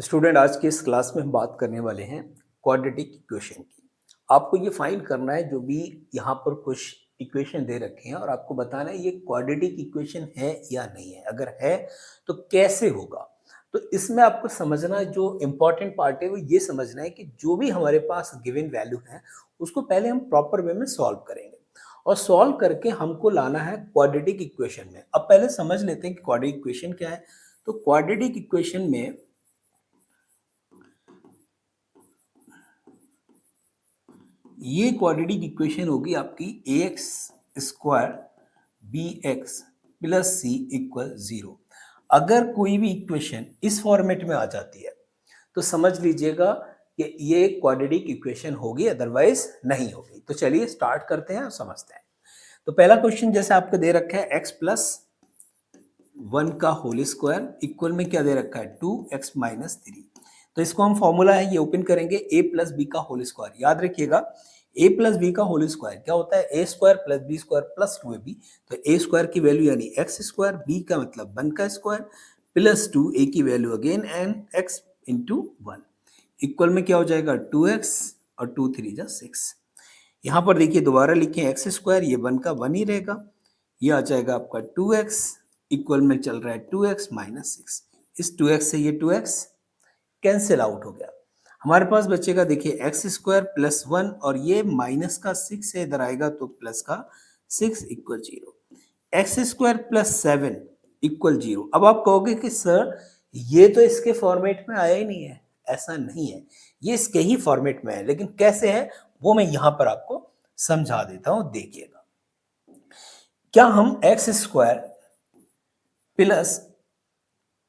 Student, आज की इस क्लास में हम बात करने वाले हैं क्वाड्रेटिक इक्वेशन की। आपको ये फाइंड करना है जो भी यहाँ पर कुछ इक्वेशन दे रखे हैं और आपको बताना है ये क्वाड्रेटिक इक्वेशन है या नहीं है। अगर है तो कैसे होगा। तो इसमें आपको समझना जो इम्पोर्टेंट पार्ट है वो ये समझना है कि जो भी हमारे पास गिवन वैल्यू है उसको पहले हम प्रॉपर वे में सॉल्व करेंगे और सॉल्व करके हमको लाना है क्वाड्रेटिक इक्वेशन में। अब पहले समझ लेते हैं कि क्वाड्रेटिक इक्वेशन क्या है। तो क्वाड्रेटिक इक्वेशन में ये क्वाड्रेटिक इक्वेशन होगी आपकी a x square b x plus c equal 0। अगर कोई भी इक्वेशन इस फॉर्मेट में आ जाती है तो समझ लीजिएगा कि ये क्वाड्रेटिक इक्वेशन होगी, अदरवाइज नहीं होगी। तो चलिए स्टार्ट करते हैं और समझते हैं। तो पहला क्वेश्चन जैसे आपको दे रखा है एक्स प्लस 1 का होल स्क्वायर इक्वल में क्या दे रखा है 2x माइनस 3। तो इसको हम फॉर्मूला है ये ओपन करेंगे a प्लस बी का होल स्क्वायर। याद रखिएगा a प्लस बी का होल स्क्वायर क्या होता है a square plus B square plus 2ab। तो a स्क्वायर की वैल्यू यानी x स्क्वायर, b का मतलब 1 का स्क्वायर प्लस 2, a की value again and x into 1 equal में क्या हो जाएगा 2x और 2 3 जा 6। यहाँ पर देखिए दोबारा लिखें एक्स स्क्वायर, ये 1 का 1 ही रहेगा, ये आ जाएगा आपका 2x इक्वल में चल रहा है 2x माइनस 6। इस 2x से ये 2x कैंसिल आउट हो गया। हमारे पास बचेगा देखिए एक्स स्क्वायर प्लस 1 और ये माइनस का 6 से इधर आएगा तो प्लस का 6 equal 0। X square plus 7 equal 0। अब आप कहोगे कि सर ये तो इसके फॉर्मेट में आया ही नहीं है। ऐसा नहीं है, ये इसके ही फॉर्मेट में है, लेकिन कैसे है वो मैं यहां पर आपको समझा देता हूं। देखिएगा, क्या हम एक्स स्क्वायर प्लस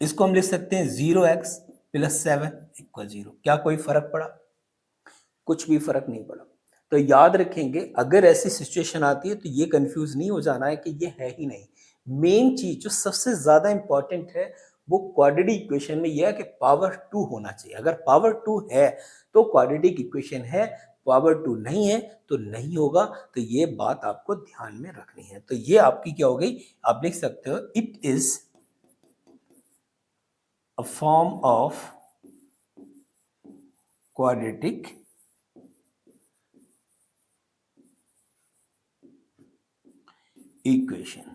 इसको हम लिख सकते हैं 0x प्लस 7 इक्वल 0। क्या कोई फर्क पड़ा? कुछ भी फर्क नहीं पड़ा। तो याद रखेंगे अगर ऐसी सिचुएशन आती है तो ये कंफ्यूज नहीं हो जाना है कि ये है ही नहीं। मेन चीज जो सबसे ज्यादा इंपॉर्टेंट है वो क्वाड्रेटिक इक्वेशन में यह है कि पावर 2 होना चाहिए। अगर पावर 2 है तो क्वाड्रेटिक इक्वेशन है, पावर 2 नहीं है तो नहीं होगा। तो ये बात आपको ध्यान में रखनी है। तो ये आपकी क्या हो गई, आप लिख सकते हो it is a form of quadratic equation.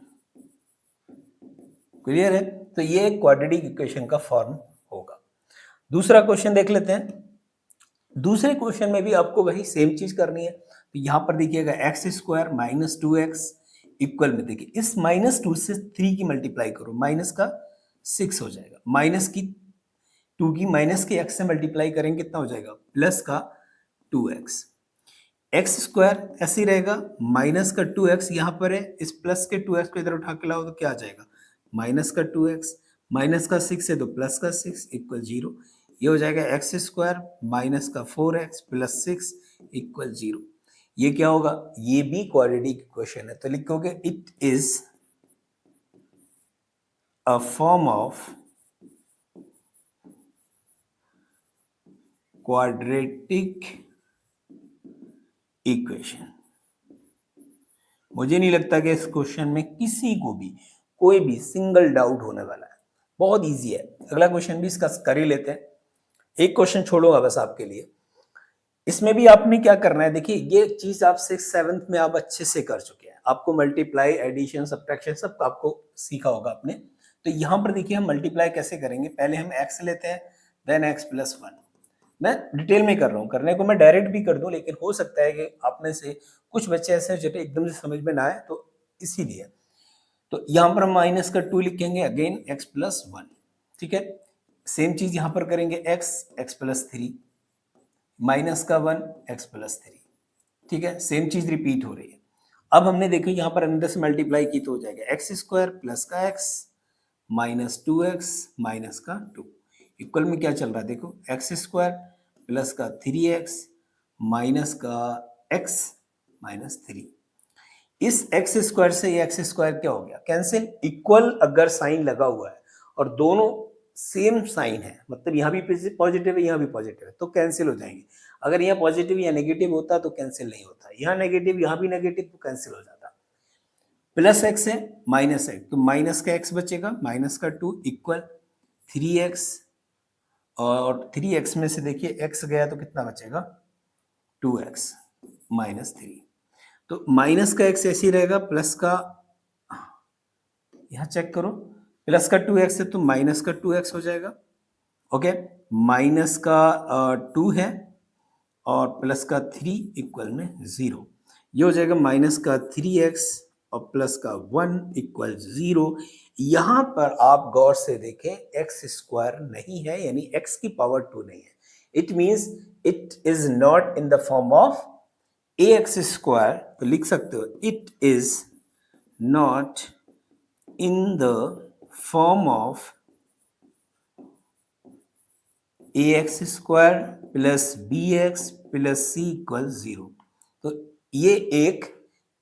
Clear है? तो ये क्वाड्रेटिक इक्वेशन का फॉर्म होगा। दूसरा क्वेश्चन देख लेते हैं। दूसरे क्वेश्चन में भी आपको वही सेम चीज करनी है। तो यहां पर देखिएगा x square minus 2x equal में देखिए इस माइनस 2 से 3 की मल्टीप्लाई करो, माइनस का 6 हो जाएगा। माइनस की 2 की माइनस के x से मल्टीप्लाई करेंगे कितना हो जाएगा प्लस का 2x। एक्स स्क्वायर ऐसे ही रहेगा, माइनस का 2x यहाँ पर है, इस प्लस के 2x को इधर उठा के लाओ तो क्या आ जाएगा माइनस का 2x, माइनस का 6 है तो प्लस का 6 इक्वल 0। ये हो जाएगा एक्स स्क्वायर माइनस का 4x प्लस 6 इक्वल 0। ये क्या होगा, ये भी क्वाड्रेटिक इक्वेशन है। तो लिखोगे it is a form of quadratic equation. मुझे नहीं लगता कि इस क्वेश्चन में किसी को भी कोई भी सिंगल डाउट होने वाला है। बहुत इजी है। अगला क्वेश्चन भी इसका कर ही लेते हैं। एक क्वेश्चन छोड़ूंगा बस आपके लिए। इसमें भी आपने क्या करना है, देखिए ये चीज आप 6th-7th में आप अच्छे से कर चुके हैं। आपको मल्टीप्लाई, एडिशन, सब्ट्रैक्शन सब आपको सीखा होगा आपने। तो यहां पर देखिए हम मल्टीप्लाई कैसे करेंगे, पहले हम x लेते हैं देन x प्लस 1। मैं डिटेल में कर रहा हूँ, करने को मैं डायरेक्ट भी कर दूं, लेकिन हो सकता है कि आप में से कुछ बच्चे ऐसे जो एकदम से समझ में ना आए, तो इसीलिए। तो यहाँ पर हम माइनस का 2 लिखेंगे, अगेन x प्लस 1। ठीक है, सेम चीज यहाँ पर करेंगे x प्लस 3 माइनस का 1 x प्लस 3। ठीक है, सेम चीज रिपीट हो रही है। अब हमने देखो यहाँ पर अंदर से मल्टीप्लाई की तो हो जाएगा एक्स स्क्वायर प्लस का x माइनस 2x माइनस का 2 इक्वल में क्या चल रहा है, देखो एक्स स्क्वायर प्लस का 3x माइनस का x माइनस 3। इस एक्स स्क्वायर से ये एक्स स्क्वायर क्या हो गया कैंसिल। इक्वल अगर साइन लगा हुआ है और दोनों सेम साइन है, मतलब यहाँ भी पॉजिटिव है यहाँ भी पॉजिटिव है, तो कैंसिल हो जाएंगे। अगर यहाँ पॉजिटिव या नेगेटिव होता तो कैंसिल नहीं होता, यहाँ नेगेटिव यहाँ भी नेगेटिव तो कैंसिल हो जाता। प्लस एक्स है माइनस एक्स, तो माइनस का एक्स बचेगा, माइनस का 2 इक्वल 3x और 3x में से देखिए x गया तो कितना बचेगा 2x माइनस 3। तो माइनस का x ऐसे ही रहेगा, प्लस का यहाँ चेक करो, प्लस का 2x है तो माइनस का 2x हो जाएगा। ओके, माइनस का 2 है और प्लस का 3 इक्वल में 0। ये हो जाएगा माइनस का 3x और प्लस का 1 इक्वल 0। यहाँ पर आप गौर से देखें x स्क्वायर नहीं है, यानी x की पावर 2 नहीं है। It means it is not in the form of ax square. तो लिख सकते हो it is not in the form of ax square plus bx plus c equal 0। तो ये एक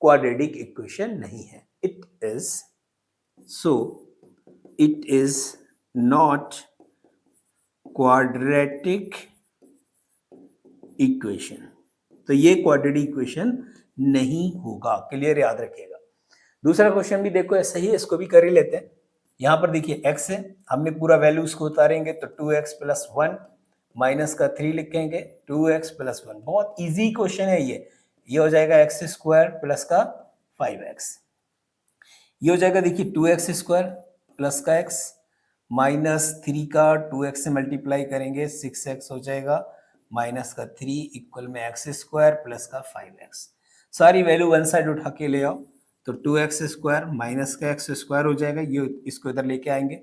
क्वाड्रेटिक इक्वेशन नहीं है। It is not quadratic equation. तो ये क्वाड्रेटिक इक्वेशन नहीं होगा, क्लियर, याद रखिएगा। दूसरा क्वेश्चन भी देखो ऐसा ही है, इसको भी कर ही लेते हैं। यहाँ पर देखिए x है, हमने पूरा वैल्यू उसको उतारेंगे तो 2x प्लस 1 माइनस का 3 लिखेंगे 2x प्लस 1। बहुत इजी क्वेश्चन है ये हो जाएगा x स्क्वायर प्लस का 5x। ये हो जाएगा देखिए 2x स्क्वायर प्लस का x माइनस 3 का 2x से मल्टीप्लाई करेंगे 6x हो जाएगा माइनस का 3 इक्वल में x स्क्वायर प्लस का 5x। सारी वैल्यू वन साइड उठा के ले आओ तो 2x स्क्वायर माइनस का x स्क्वायर हो जाएगा, ये इसको इधर लेके आएंगे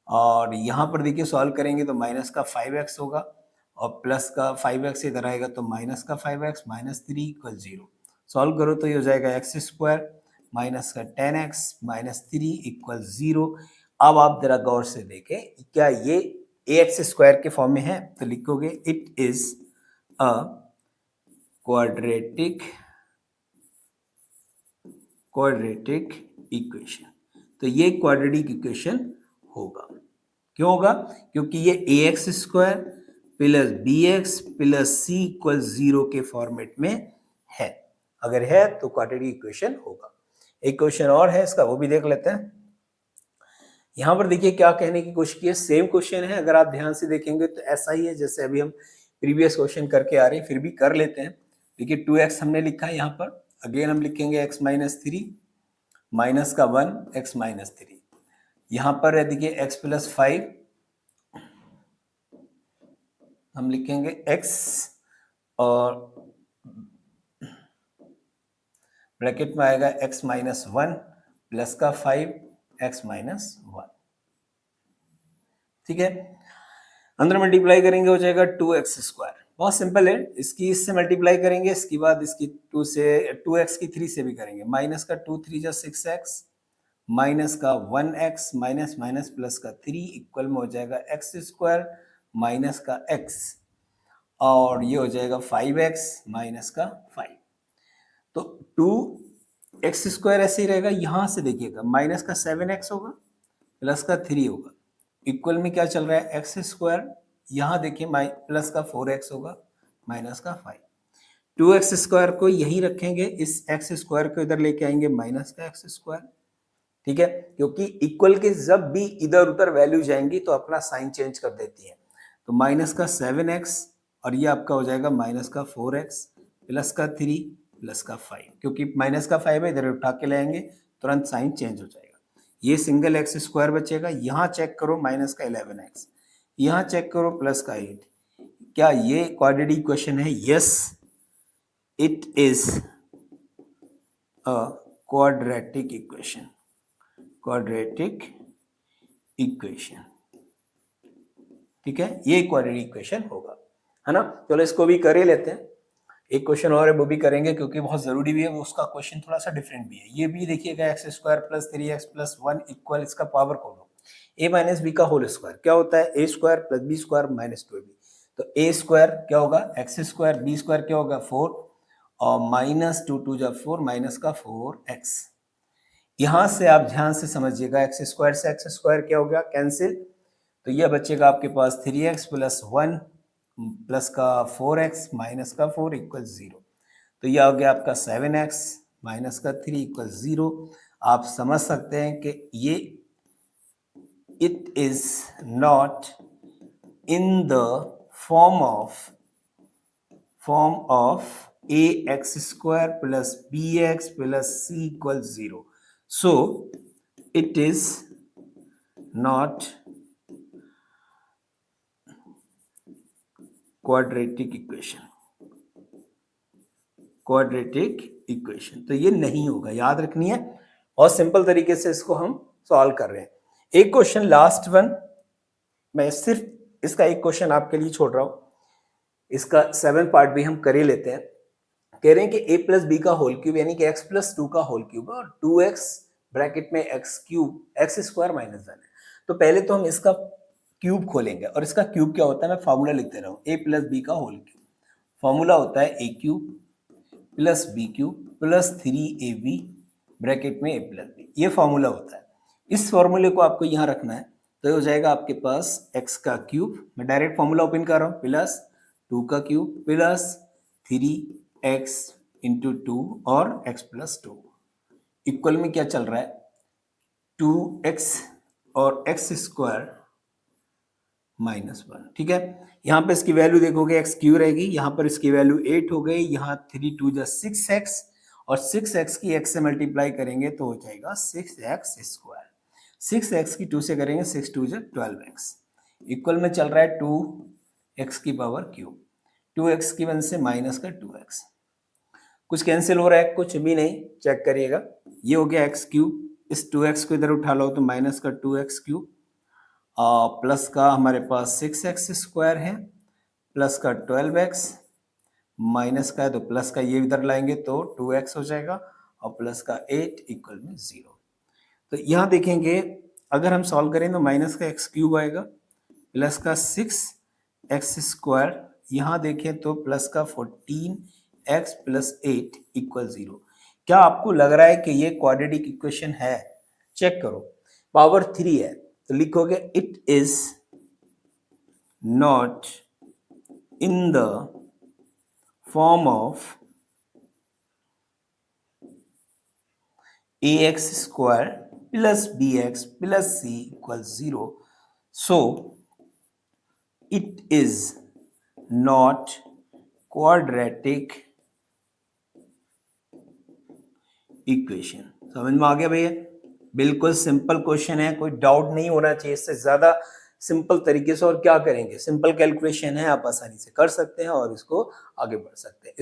और यहाँ पर देखिए सॉल्व करेंगे तो माइनस का 5x होगा और प्लस का 5x इधर आएगा तो माइनस का 5x माइनस 3 इक्वल 0। सॉल्व करो तो ये हो जाएगा x स्क्वायर माइनस का 10x माइनस 3 इक्वल 0। अब आप जरा गौर से देखें क्या ये ax स्क्वायर के फॉर्म में है, तो लिखोगे it is a quadratic equation. तो ये क्वाड्रेटिक इक्वेशन होगा। क्यों होगा? क्योंकि ये ax square plus bx plus c equal 0 के फॉर्मेट में है। अगर है तो क्वाड्रेटिक इक्वेशन होगा। एक क्वेश्चन और है इसका, वो भी देख लेते हैं। यहाँ पर देखिए क्या कहने की कोशिश की है, सेम क्वेश्चन है, अगर आप ध्यान से देखेंगे तो ऐसा ही है जैसे अभी हम प्रीवियस क्वेश्चन करके आ रहे हैं, फिर भी कर लेते हैं। देखिए 2x हमने लिखा है, यहाँ पर अगेन हम लिखेंगे x माइनस 3 माइनस का 1 x माइनस 3। यहाँ पर है देखिए x प्लस 5, हम लिखेंगे x और ब्रैकेट में आएगा x माइनस 1 प्लस का 5 x माइनस 1। ठीक है, अंदर मल्टीप्लाई करेंगे हो जाएगा 2x स्क्वायर। बहुत सिंपल है, इसकी इससे मल्टीप्लाई करेंगे, इसके बाद इसकी 2x की 3 से भी करेंगे। माइनस का 2 3 जा 6x माइनस का 1x माइनस माइनस प्लस का 3 इक्वल में हो जाएगा x स्क्वायर माइनस का x और ये हो जाएगा 5x माइनस का 5। तो 2x स्क्वायर ऐसे ही रहेगा, यहाँ से देखिएगा माइनस का 7x होगा प्लस का 3 होगा, इक्वल में क्या चल रहा है x स्क्वायर, यहाँ देखिए प्लस का 4x होगा माइनस का 5। 2x स्क्वायर को यही रखेंगे, इस x स्क्वायर को इधर लेके आएंगे माइनस का x स्क्वायर। ठीक है, क्योंकि इक्वल के जब भी इधर उधर वैल्यू जाएंगी तो अपना साइन चेंज कर देती है। तो माइनस का 7x और ये आपका हो जाएगा माइनस का 4x प्लस का 3 प्लस का 5, क्योंकि माइनस का 5 है इधर उठा के लाएंगे तुरंत साइन चेंज हो जाएगा। ये सिंगल x स्क्वायर बचेगा, यहाँ चेक करो माइनस का 11x, यहाँ चेक करो प्लस का 8। क्या ये क्वाड्रेटिक इक्वेशन है? Yes, it is a quadratic equation. Quadratic equation, ठीक है, ये क्वाड्रेटिक इक्वेशन होगा, है ना। चलो इसको भी कर ही लेते हैं। एक क्वेश्चन और है वो भी करेंगे क्योंकि बहुत जरूरी भी है, उसका क्वेश्चन थोड़ा सा डिफरेंट भी है। ये भी देखिएगा x square plus 3x plus 1 equal, इसका पावर को लो a माइनस बी का होल स्क्वायर। क्या होता है? a square plus B square minus 2ab। तो a स्क्वायर क्या होगा? x स्क्वायर, b स्क्वायर क्या होगा? 4 और माइनस 2 2 जा 4 माइनस का 4x। यहां से आप ध्यान से समझिएगा, एक्स स्क्वायर से एक्स स्क्वायर क्या हो गया? कैंसिल। तो यह बचेगा आपके पास 3x प्लस 1 प्लस का 4x माइनस का 4 इक्वल 0। तो यह हो गया आपका 7x माइनस का 3 इक्वल 0। आप समझ सकते हैं कि ये it is not in the form of ax square plus bx plus c equals 0. So it is not quadratic equation. तो ये नहीं होगा, याद रखनी है। और सिंपल तरीके से इसको हम सॉल्व कर रहे हैं। एक क्वेश्चन लास्ट वन, मैं सिर्फ इसका एक क्वेश्चन आपके लिए छोड़ रहा हूं, इसका 7 पार्ट भी हम कर ही लेते हैं। कह रहे हैं कि a प्लस बी का होल क्यूब यानी कि x प्लस 2 का होल क्यूब और 2x ब्रैकेट में x cube x square minus 1 है। तो पहले तो हम इसका क्यूब खोलेंगे, और इसका क्यूब क्या होता है मैं फार्मूला लिखते रहा हूँ, a प्लस बी का होल क्यूब। फार्मूला होता है a cube plus B cube plus 3ab bracket में a प्लस बी, ये फार्मूला होता है। इस फार्मूले को आपको यहाँ रखना है, तो हो जाएगा आपके पास x का क्यूब, मैं डायरेक्ट फार्मूला ओपन कर रहा हूँ, प्लस 2 का क्यूब प्लस 3x इंटू 2 और x प्लस 2 इक्वल में क्या चल रहा है 2x और x स्क्वायर माइनस 1। ठीक है, यहाँ पे इसकी वैल्यू देखोगे x क्यू रहेगी, यहाँ पर इसकी वैल्यू 8 हो गई, यहाँ 3 2 जा 6x और 6x की x से मल्टीप्लाई करेंगे तो हो जाएगा 6x स्क्वायर। 6x की 2 से करेंगे 6 2 जा 12x इक्वल में चल रहा है 2x की पावर क्यूब, 2x की 1 से माइनस का 2x। कुछ कैंसिल हो रहा है? कुछ भी नहीं, चेक करिएगा। ये हो गया x क्यूब, इस 2x को इधर उठा लो तो माइनस का 2x क्यूब, प्लस का हमारे पास 6x स्क्वायर है, प्लस का 12x, माइनस का है तो प्लस का ये इधर लाएंगे तो 2x हो जाएगा और प्लस का 8 इक्वल में 0। तो यहाँ देखेंगे अगर हम सॉल्व करें तो माइनस का x क्यूब आएगा, प्लस का 6x स्क्वायर, यहाँ देखें तो प्लस का 14x प्लस 8 इक्वल 0। क्या आपको लग रहा है कि ये क्वाड्रेटिक इक्वेशन है? चेक करो, पावर 3 है तो लिखोगे it is not in the form of ax square plus bx plus c equal 0। So it is not quadratic equation. समझ में आ गया भैया? बिल्कुल सिंपल क्वेश्चन है, कोई डाउट नहीं होना चाहिए। इससे ज्यादा सिंपल तरीके से और क्या करेंगे, सिंपल कैलकुलेशन है, आप आसानी से कर सकते हैं और इसको आगे बढ़ सकते हैं।